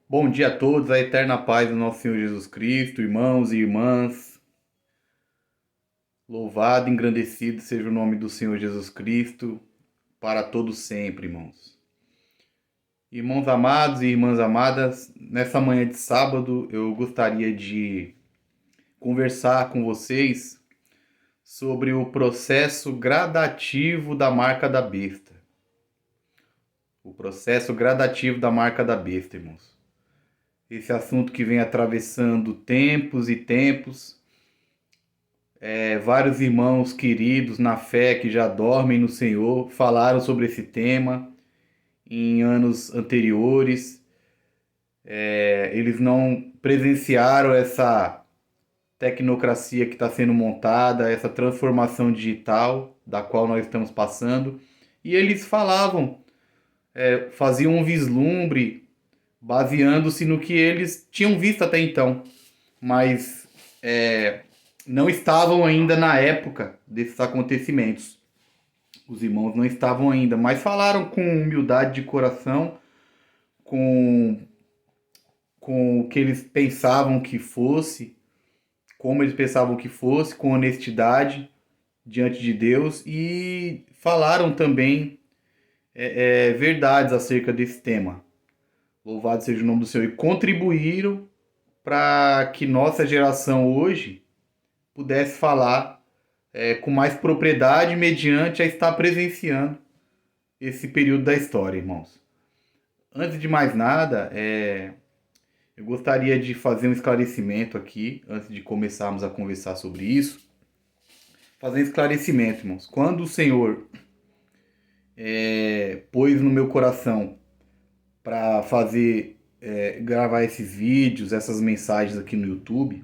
Bom dia a todos, a eterna paz do nosso Senhor Jesus Cristo, irmãos e irmãs. Louvado e engrandecido seja o nome do Senhor Jesus Cristo, para todos sempre, irmãos. Irmãos amados e irmãs amadas, nessa manhã de sábado eu gostaria de conversar com vocês sobre o processo gradativo da marca da besta. O processo gradativo da marca da besta, irmãos. Esse assunto que vem atravessando tempos e tempos. Vários irmãos queridos na fé que já dormem no Senhor falaram sobre esse tema em anos anteriores. Eles não presenciaram essa tecnocracia que está sendo montada, essa transformação digital da qual nós estamos passando. E eles falavam, faziam um vislumbre baseando-se no que eles tinham visto até então. Mas não estavam ainda na época desses acontecimentos. Os irmãos não estavam ainda, mas falaram com humildade de coração, com, com o que eles pensavam que fosse, como eles pensavam que fosse, com honestidade diante de Deus, e falaram também verdades acerca desse tema. Louvado seja o nome do Senhor. E contribuíram para que nossa geração hoje pudesse falar com mais propriedade mediante a estar presenciando esse período da história, irmãos. Antes de mais nada, eu gostaria de fazer um esclarecimento aqui, antes de começarmos a conversar sobre isso. Fazer um esclarecimento, irmãos. Quando o Senhor pôs no meu coração para gravar esses vídeos, essas mensagens aqui no YouTube,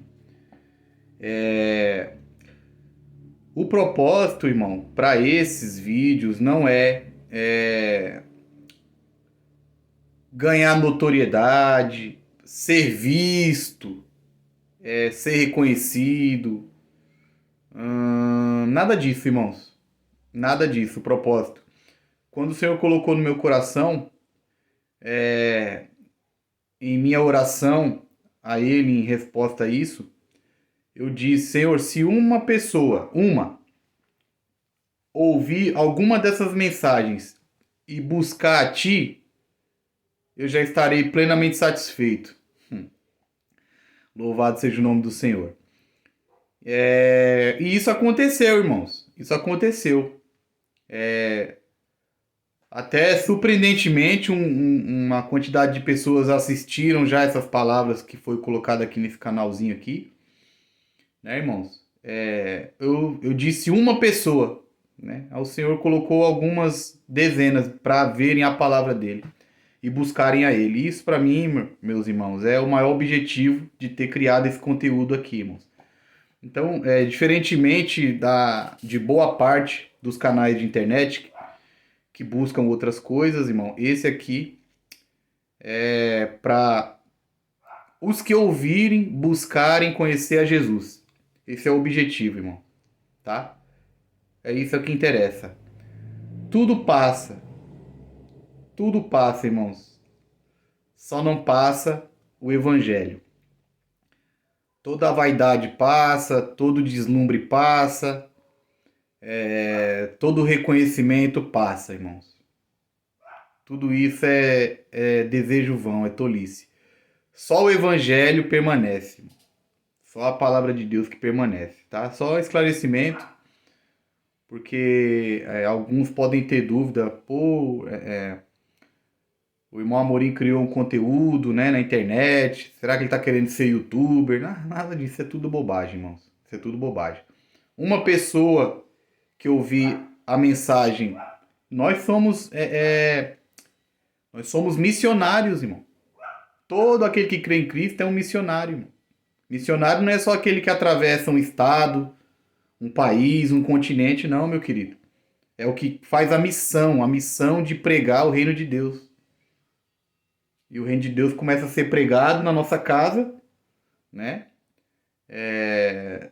o propósito, irmão, para esses vídeos não é ganhar notoriedade, ser visto, ser reconhecido. Nada disso, irmãos. Nada disso, o propósito. Quando o Senhor colocou no meu coração, em minha oração a Ele em resposta a isso, eu disse: Senhor, se uma pessoa, ouvir alguma dessas mensagens e buscar a Ti, eu já estarei plenamente satisfeito. Louvado seja o nome do Senhor. E isso aconteceu, irmãos. Isso aconteceu. Até surpreendentemente, uma quantidade de pessoas assistiram já essas palavras que foi colocada aqui nesse canalzinho aqui. Né, irmãos? Eu disse uma pessoa, né? O Senhor colocou algumas dezenas para verem a palavra dele e buscarem a ele. Isso para mim, meus irmãos, é o maior objetivo de ter criado esse conteúdo aqui, irmãos. Então, diferentemente de boa parte dos canais de internet que buscam outras coisas, irmão, esse aqui é para os que ouvirem, buscarem conhecer a Jesus. Esse é o objetivo, irmão. Tá? É isso que interessa. Tudo passa. Tudo passa, irmãos. Só não passa o evangelho. Toda a vaidade passa, todo deslumbre passa, todo reconhecimento passa, irmãos. Tudo isso é desejo vão, é tolice. Só o evangelho permanece. Irmão. Só a palavra de Deus que permanece, tá? Só esclarecimento, porque alguns podem ter dúvida, o irmão Amorim criou um conteúdo, né, na internet, será que ele está querendo ser youtuber? Nada disso, é tudo bobagem, irmãos, isso é tudo bobagem. Uma pessoa que ouvir a mensagem, nós somos missionários, irmão. Todo aquele que crê em Cristo é um missionário, irmão. Missionário não é só aquele que atravessa um estado, um país, um continente, não, meu querido. É o que faz a missão de pregar o reino de Deus. E o reino de Deus começa a ser pregado na nossa casa, né?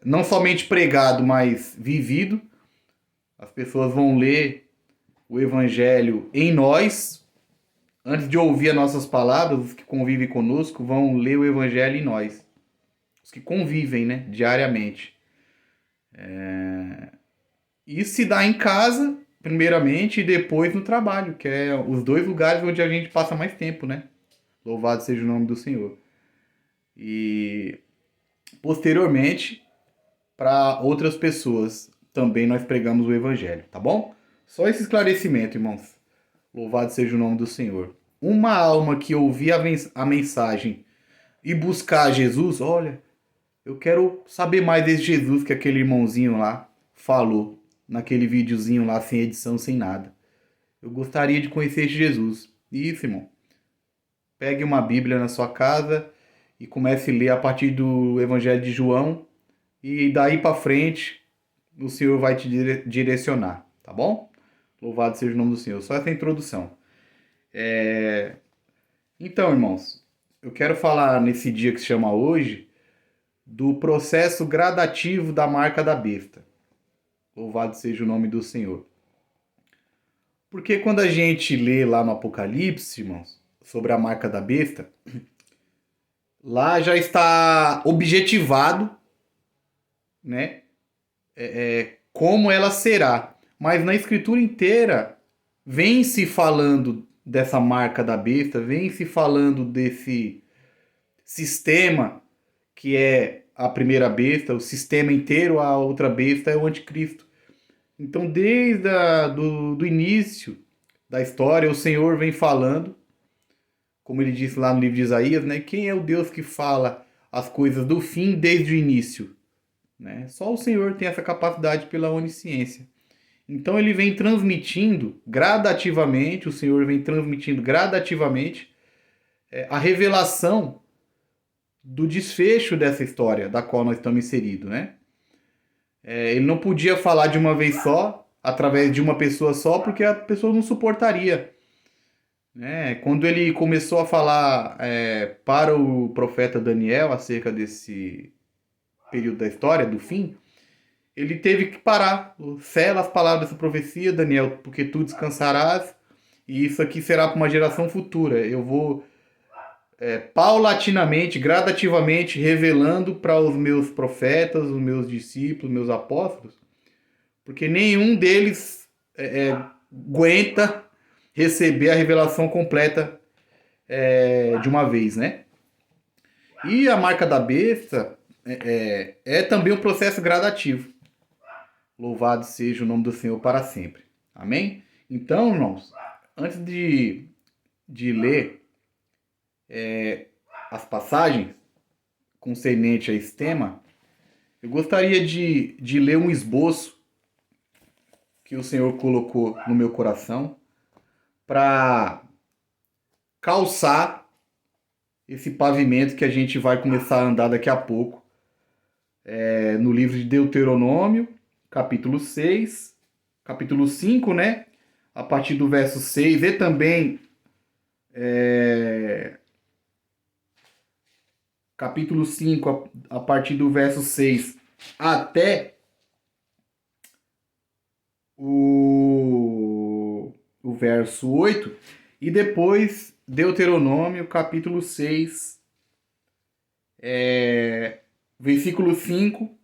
Não somente pregado, mas vivido. As pessoas vão ler o evangelho em nós, antes de ouvir as nossas palavras, os que convivem conosco vão ler o Evangelho em nós. Os que convivem, né, diariamente. Isso se dá em casa, primeiramente, e depois no trabalho, que é os dois lugares onde a gente passa mais tempo, né? Louvado seja o nome do Senhor. E posteriormente, para outras pessoas, também nós pregamos o Evangelho, tá bom? Só esse esclarecimento, irmãos. Louvado seja o nome do Senhor. Uma alma que ouvir a mensagem e buscar Jesus, olha, eu quero saber mais desse Jesus que aquele irmãozinho lá falou, naquele videozinho lá, sem edição, sem nada. Eu gostaria de conhecer esse Jesus. Isso, irmão. Pegue uma Bíblia na sua casa e comece a ler a partir do Evangelho de João. E daí para frente, o Senhor vai te direcionar, tá bom? Louvado seja o nome do Senhor. Só essa introdução. Então, irmãos, eu quero falar nesse dia que se chama hoje do processo gradativo da marca da besta. Louvado seja o nome do Senhor. Porque quando a gente lê lá no Apocalipse, irmãos, sobre a marca da besta, lá já está objetivado, né? Como ela será. Mas na escritura inteira vem se falando dessa marca da besta, vem se falando desse sistema que é a primeira besta, o sistema inteiro, a outra besta é o anticristo. Então, desde do início da história, o Senhor vem falando, como ele disse lá no livro de Isaías, né? Quem é o Deus que fala as coisas do fim desde o início? Né? Só o Senhor tem essa capacidade pela onisciência. Então ele vem transmitindo gradativamente, o Senhor vem transmitindo gradativamente a revelação do desfecho dessa história da qual nós estamos inseridos, né? Ele não podia falar de uma vez só, através de uma pessoa só, porque a pessoa não suportaria. Né? Quando ele começou a falar para o profeta Daniel acerca desse período da história, do fim, ele teve que parar. Sela as palavras dessa profecia, Daniel, porque tu descansarás, e isso aqui será para uma geração futura. Eu vou paulatinamente, gradativamente, revelando para os meus profetas, os meus discípulos, meus apóstolos, porque nenhum deles aguenta receber a revelação completa de uma vez, né? E a marca da besta é também um processo gradativo. Louvado seja o nome do Senhor para sempre. Amém? Então, irmãos, antes de ler as passagens concernentes a esse tema, eu gostaria de ler um esboço que o Senhor colocou no meu coração para calçar esse pavimento que a gente vai começar a andar daqui a pouco no livro de Deuteronômio, capítulo 6, capítulo 5, né? A partir do verso 6 e também capítulo 5, a partir do verso 6 até o verso 8, e depois Deuteronômio, capítulo 6, versículo 5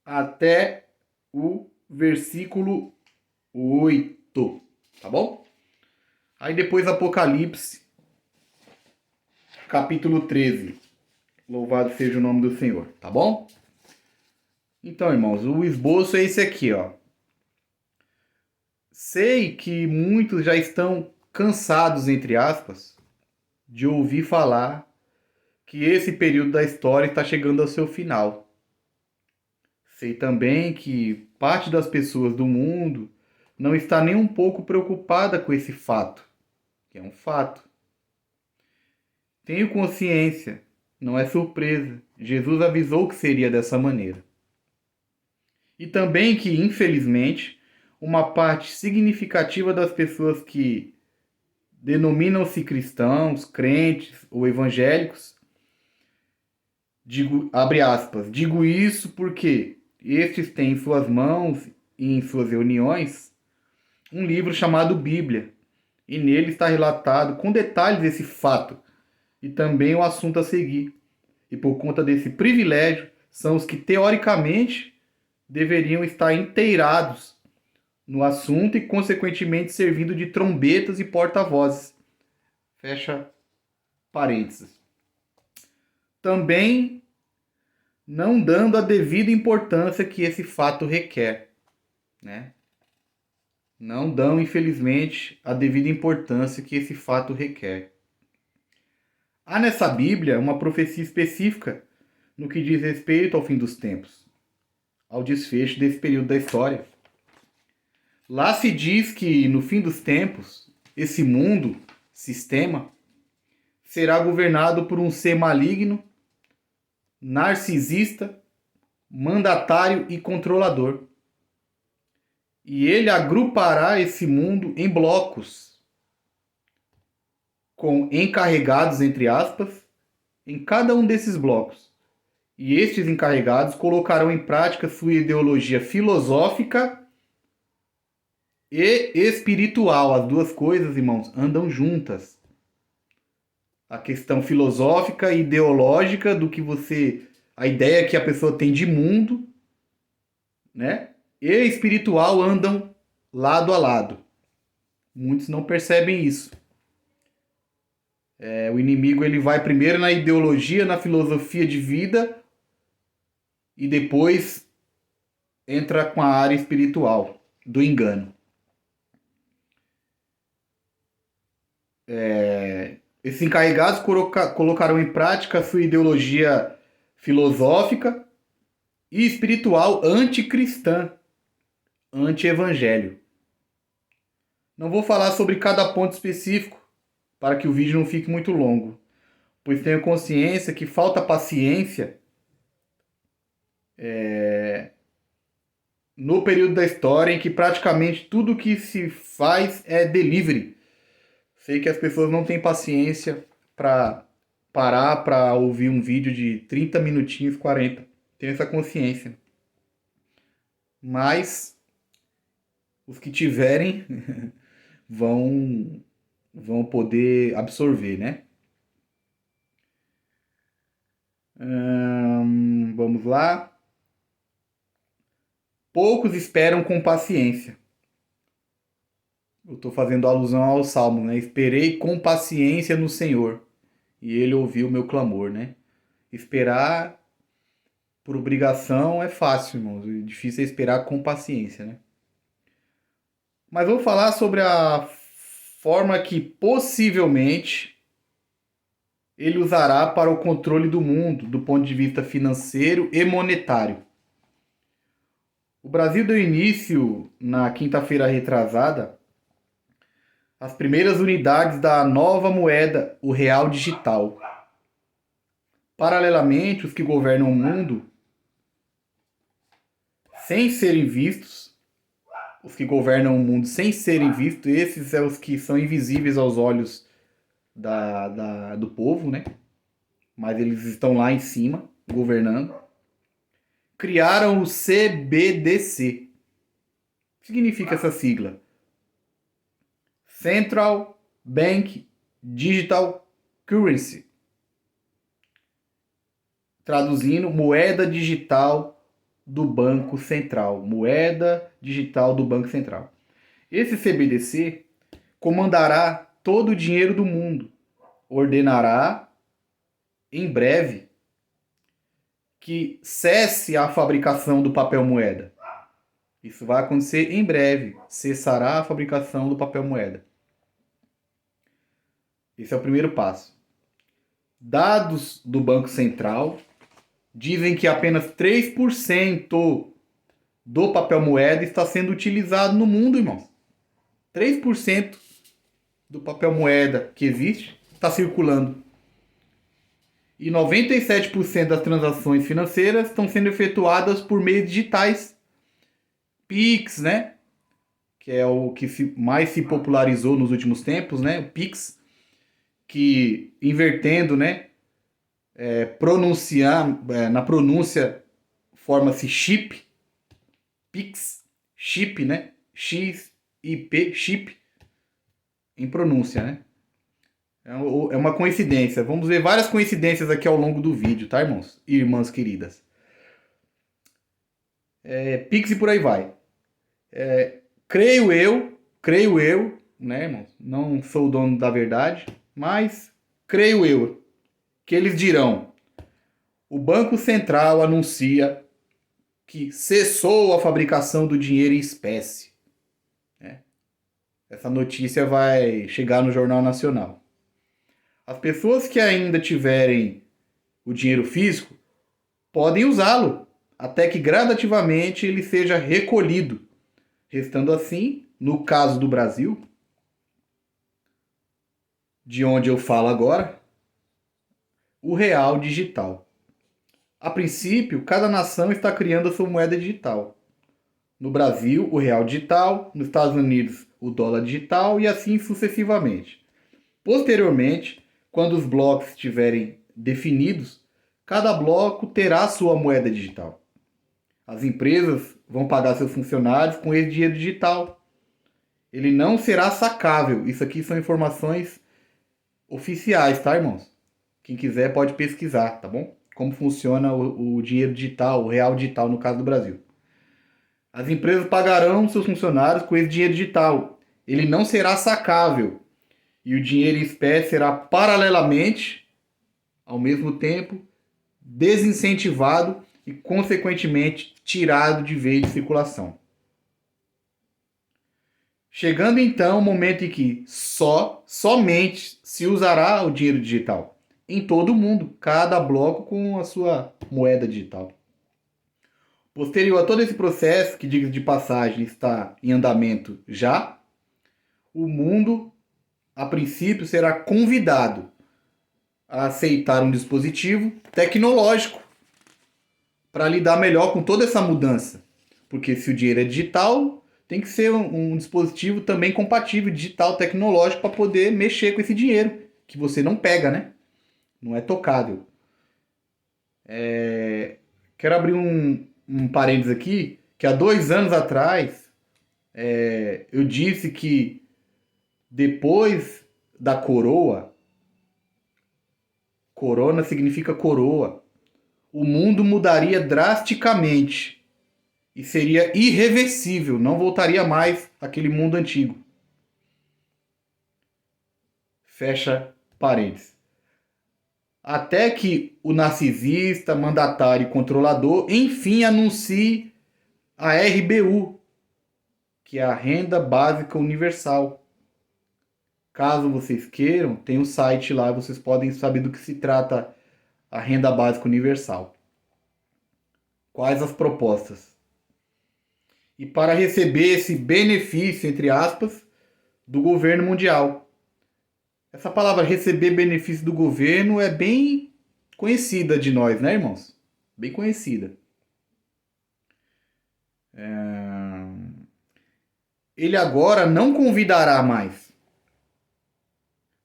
até o versículo 8, tá bom? Aí depois Apocalipse, capítulo 13. Louvado seja o nome do Senhor, tá bom? Então, irmãos, o esboço é esse aqui, ó. Sei que muitos já estão cansados, entre aspas, de ouvir falar que esse período da história está chegando ao seu final. Sei também que parte das pessoas do mundo não está nem um pouco preocupada com esse fato, que é um fato. Tenho consciência, não é surpresa. Jesus avisou que seria dessa maneira. E também que, infelizmente, uma parte significativa das pessoas que denominam-se cristãos, crentes ou evangélicos, abre aspas, digo isso porque estes têm em suas mãos e em suas reuniões um livro chamado Bíblia e nele está relatado com detalhes esse fato e também o assunto a seguir. E por conta desse privilégio, são os que teoricamente deveriam estar inteirados no assunto e, consequentemente, servindo de trombetas e porta-vozes. Fecha parênteses. Também não dando a devida importância que esse fato requer, né? Não dão, infelizmente, a devida importância que esse fato requer. Há nessa Bíblia uma profecia específica no que diz respeito ao fim dos tempos, ao desfecho desse período da história. Lá se diz que no fim dos tempos, esse mundo, sistema, será governado por um ser maligno, narcisista, mandatário e controlador. E ele agrupará esse mundo em blocos, com encarregados, entre aspas, em cada um desses blocos. E estes encarregados colocarão em prática sua ideologia filosófica e espiritual. As duas coisas, irmãos, andam juntas. A questão filosófica e ideológica do que você... a ideia que a pessoa tem de mundo, né? E espiritual andam lado a lado. Muitos não percebem isso. O inimigo ele vai primeiro na ideologia, na filosofia de vida e depois entra com a área espiritual do engano. Esses encarregados colocarão em prática a sua ideologia filosófica e espiritual anticristã, anti-evangelho. Não vou falar sobre cada ponto específico, para que o vídeo não fique muito longo, pois tenho consciência que falta paciência no período da história em que praticamente tudo que se faz é delivery. Sei que as pessoas não têm paciência para parar para ouvir um vídeo de 30 minutinhos, 40. Tenho essa consciência. Mas os que tiverem vão poder absorver, né? Vamos lá. Poucos esperam com paciência. Eu estou fazendo alusão ao Salmo, né? Esperei com paciência no Senhor e Ele ouviu o meu clamor, né? Esperar por obrigação é fácil, irmãos. O difícil é esperar com paciência, né? Mas vou falar sobre a forma que possivelmente ele usará para o controle do mundo do ponto de vista financeiro e monetário. O Brasil deu início na quinta-feira retrasada as primeiras unidades da nova moeda, o real digital. Paralelamente, os que governam o mundo, sem serem vistos, esses são os que são invisíveis aos olhos do povo, né? Mas eles estão lá em cima, governando. Criaram o CBDC. O que significa essa sigla? Central Bank Digital Currency. Traduzindo, moeda digital do Banco Central. Moeda digital do Banco Central. Esse CBDC comandará todo o dinheiro do mundo. Ordenará, em breve, que cesse a fabricação do papel moeda. Isso vai acontecer em breve. Cessará a fabricação do papel moeda. Esse é o primeiro passo. Dados do Banco Central dizem que apenas 3% do papel moeda está sendo utilizado no mundo, irmãos. 3% do papel moeda que existe está circulando. E 97% das transações financeiras estão sendo efetuadas por meios digitais. Pix, né? Que é o que mais se popularizou nos últimos tempos, né? O Pix, que invertendo, né? Na pronúncia forma-se chip, Pix, chip, né? X-I-P, chip. em pronúncia, né? É uma coincidência. Vamos ver várias coincidências aqui ao longo do vídeo, tá, irmãos e irmãs queridas? Pix e por aí vai. Creio eu, né, irmãos? Não sou o dono da verdade, mas creio eu que eles dirão: o Banco Central anuncia que cessou a fabricação do dinheiro em espécie. Né? Essa notícia vai chegar no Jornal Nacional. As pessoas que ainda tiverem o dinheiro físico podem usá-lo, até que gradativamente ele seja recolhido, restando assim, no caso do Brasil, de onde eu falo agora, o real digital. A princípio, cada nação está criando a sua moeda digital. No Brasil, o real digital, nos Estados Unidos, o dólar digital e assim sucessivamente. Posteriormente, quando os blocos estiverem definidos, cada bloco terá sua moeda digital. As empresas vão pagar seus funcionários com esse dinheiro digital. Ele não será sacável. Isso aqui são informações oficiais, tá, irmãos? Quem quiser pode pesquisar, tá bom? Como funciona o dinheiro digital, o real digital no caso do Brasil. As empresas pagarão seus funcionários com esse dinheiro digital. Ele não será sacável. E o dinheiro em espécie será paralelamente, ao mesmo tempo, desincentivado e, consequentemente, tirado de vez de circulação. Chegando então o momento em que somente se usará o dinheiro digital. Em todo o mundo, cada bloco com a sua moeda digital. Posterior a todo esse processo, que diga de passagem está em andamento já, o mundo, a princípio, será convidado a aceitar um dispositivo tecnológico para lidar melhor com toda essa mudança. Porque se o dinheiro é digital, tem que ser um dispositivo também compatível, digital, tecnológico, para poder mexer com esse dinheiro, que você não pega, né? Não é tocável. Quero abrir um parênteses aqui, que há 2 anos atrás, eu disse que depois da corona significa coroa, o mundo mudaria drasticamente e seria irreversível, não voltaria mais àquele mundo antigo. Fecha parênteses. Até que o narcisista, mandatário e controlador, enfim, anuncie a RBU, que é a Renda Básica Universal. Caso vocês queiram, tem um site lá, vocês podem saber do que se trata a Renda Básica Universal. Quais as propostas? E para receber esse benefício, entre aspas, do governo mundial. Essa palavra receber benefício do governo é bem conhecida de nós, né, irmãos? Bem conhecida. Ele agora não convidará mais,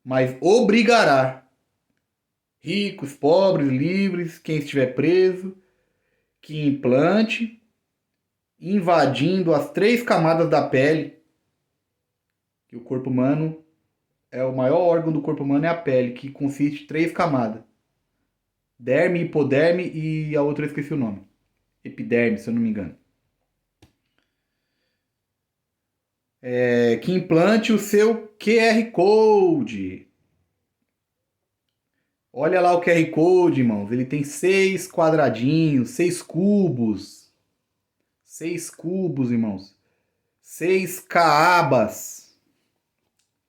mas obrigará ricos, pobres, livres, quem estiver preso, que implante, invadindo as 3 camadas da pele, que o corpo humano o maior órgão do corpo humano é a pele, que consiste em 3 camadas. Derme, hipoderme e a outra eu esqueci o nome. Epiderme, se eu não me engano. Que implante o seu QR Code. Olha lá o QR Code, irmãos. Ele tem 6 quadradinhos, 6 cubos. 6 cubos, irmãos. 6 caabas.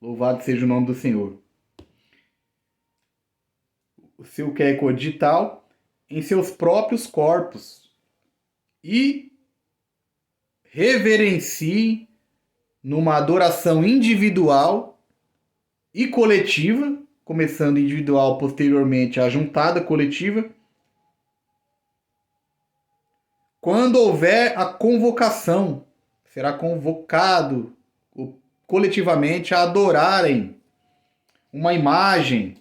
Louvado seja o nome do Senhor. O seu QR Code digital em seus próprios corpos. E reverencie numa adoração individual e coletiva, começando individual, posteriormente a juntada coletiva, quando houver a convocação, será convocado coletivamente a adorarem uma imagem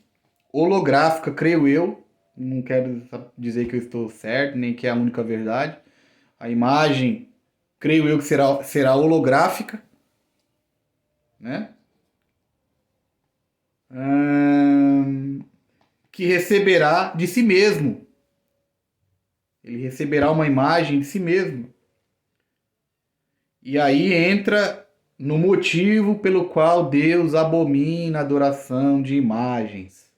holográfica, creio eu, não quero dizer que eu estou certo, nem que é a única verdade, a imagem, creio eu que será holográfica, né? que receberá de si mesmo. Ele receberá uma imagem de si mesmo. E aí entra no motivo pelo qual Deus abomina a adoração de imagens.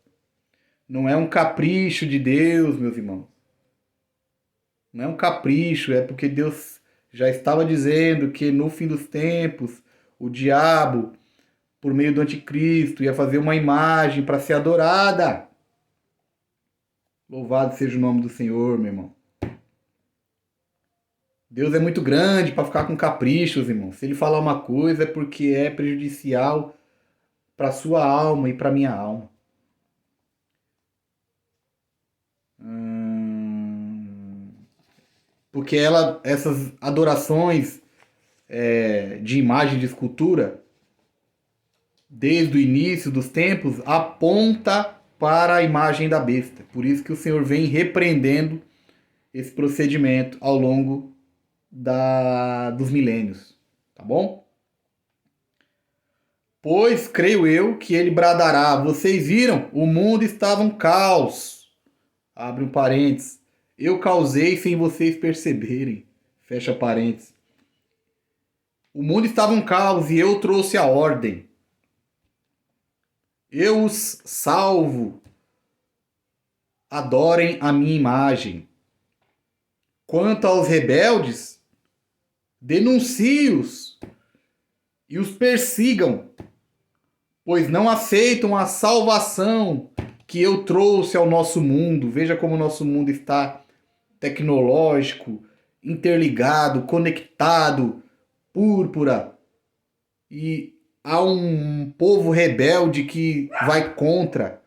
Não é um capricho de Deus, meus irmãos. Não é um capricho, é porque Deus já estava dizendo que no fim dos tempos o diabo, por meio do anticristo, ia fazer uma imagem para ser adorada. Louvado seja o nome do Senhor, meu irmão. Deus é muito grande para ficar com caprichos, irmão. Se ele falar uma coisa é porque é prejudicial para sua alma e para minha alma. Porque essas adorações de imagem de escultura, desde o início dos tempos, aponta para a imagem da besta. Por isso que o Senhor vem repreendendo esse procedimento ao longo dos milênios. Tá bom? Pois creio eu que ele bradará. Vocês viram? O mundo estava um caos. Abre um parênteses. Eu causei sem vocês perceberem. Fecha parênteses. O mundo estava um caos e eu trouxe a ordem. Eu os salvo. Adorem a minha imagem. Quanto aos rebeldes, denuncie-os e os persigam, pois não aceitam a salvação que eu trouxe ao nosso mundo. Veja como o nosso mundo está tecnológico, interligado, conectado, púrpura. E há um povo rebelde que vai contra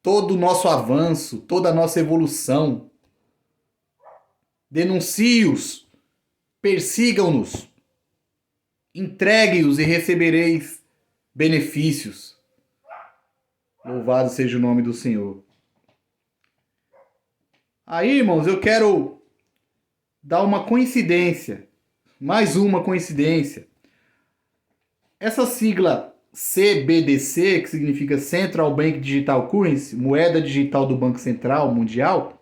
todo o nosso avanço, toda a nossa evolução. Denuncie-os, persigam-nos, entregue-os e recebereis benefícios. Louvado seja o nome do Senhor. Aí, irmãos, eu quero dar uma coincidência, mais uma coincidência. Essa sigla CBDC, que significa Central Bank Digital Currency, moeda digital do Banco Central Mundial.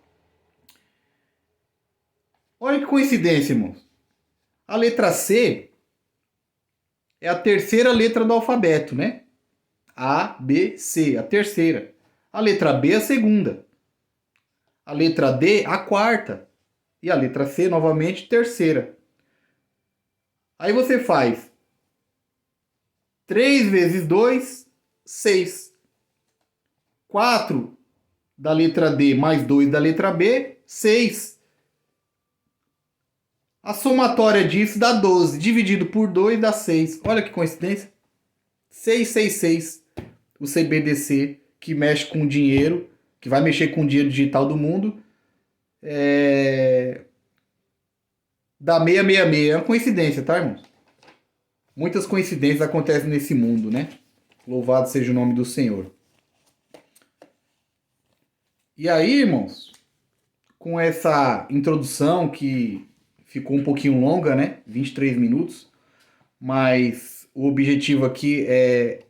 Olha que coincidência, irmãos. A letra C é a terceira letra do alfabeto, né? A, B, C, a terceira. A letra B, a segunda. A letra D, a quarta. E a letra C, novamente, terceira. Aí você faz 3 vezes 2, 6. 4 da letra D mais 2 da letra B, 6. A somatória disso dá 12. Dividido por 2 dá 6. Olha que coincidência. 666. O CBDC, que mexe com dinheiro, que vai mexer com o dinheiro digital do mundo, dá 666. É uma coincidência, tá, irmãos? Muitas coincidências acontecem nesse mundo, né? Louvado seja o nome do Senhor. E aí, irmãos, com essa introdução que ficou um pouquinho longa, né? 23 minutos. Mas o objetivo aqui é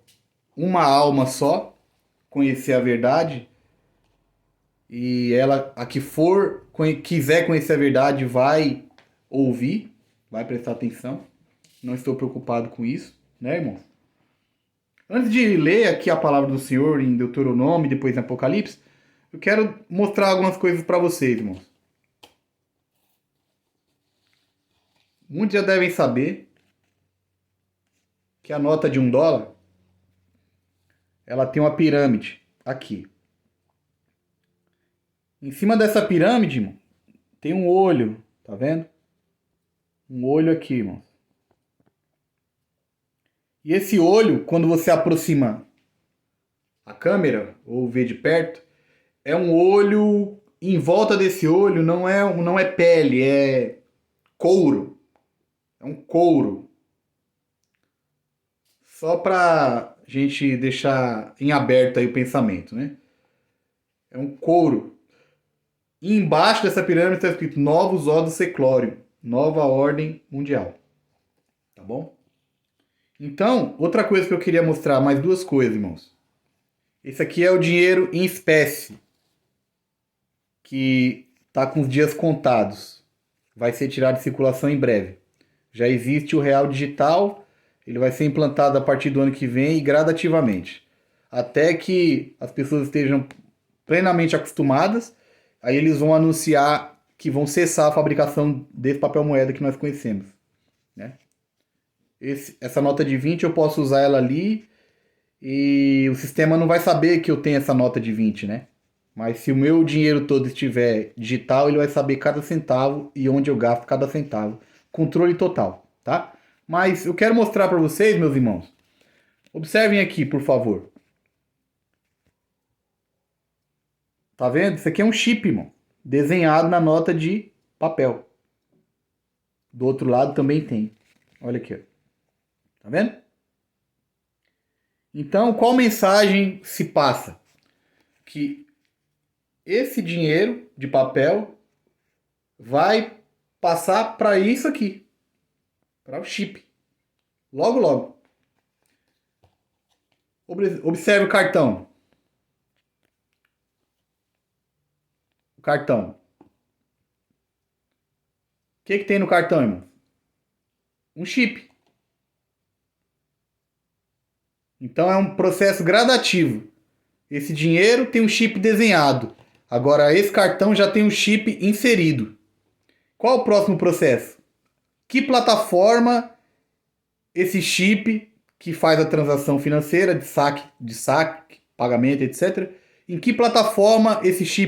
uma alma só conhecer a verdade. E ela, a que for, quiser conhecer a verdade, vai ouvir, vai prestar atenção. Não estou preocupado com isso, né, irmãos? Antes de ler aqui a palavra do Senhor em Deuteronômio e depois em Apocalipse, eu quero mostrar algumas coisas para vocês, irmãos. Muitos já devem saber que a nota de $1, ela tem uma pirâmide aqui. Em cima dessa pirâmide, irmão, tem um olho, tá vendo? Um olho aqui, irmãos. E esse olho, quando você aproxima a câmera ou vê de perto, é um olho, em volta desse olho não é pele, é couro. É um couro. Só para gente deixar em aberto aí o pensamento, né? É um couro. E embaixo dessa pirâmide está escrito Novus Ordo Seclorum, Nova Ordem Mundial. Tá bom? Então, outra coisa que eu queria mostrar, mais duas coisas, irmãos. Esse aqui é o dinheiro em espécie, que está com os dias contados. Vai ser tirado de circulação em breve. Já existe o real digital, ele vai ser implantado a partir do ano que vem e gradativamente. Até que as pessoas estejam plenamente acostumadas, aí eles vão anunciar que vão cessar a fabricação desse papel moeda que nós conhecemos, né? Essa nota de 20 eu posso usar ela ali e o sistema não vai saber que eu tenho essa nota de 20, né? Mas se o meu dinheiro todo estiver digital, ele vai saber cada centavo e onde eu gasto cada centavo. Controle total, tá? Mas eu quero mostrar para vocês, meus irmãos. Observem aqui, por favor. Tá vendo? Isso aqui é um chip, irmão. Desenhado na nota de papel. Do outro lado também tem. Olha aqui, ó. Tá vendo? Então, qual mensagem se passa? Que esse dinheiro de papel vai passar para isso aqui, para o chip. Logo, logo. Observe o cartão. O cartão. O que tem no cartão, irmão? Um chip. Então é um processo gradativo. Esse dinheiro tem um chip desenhado. Agora esse cartão já tem um chip inserido. Qual o próximo processo? Que plataforma esse chip que faz a transação financeira de saque, pagamento, etc. Em que plataforma esse chip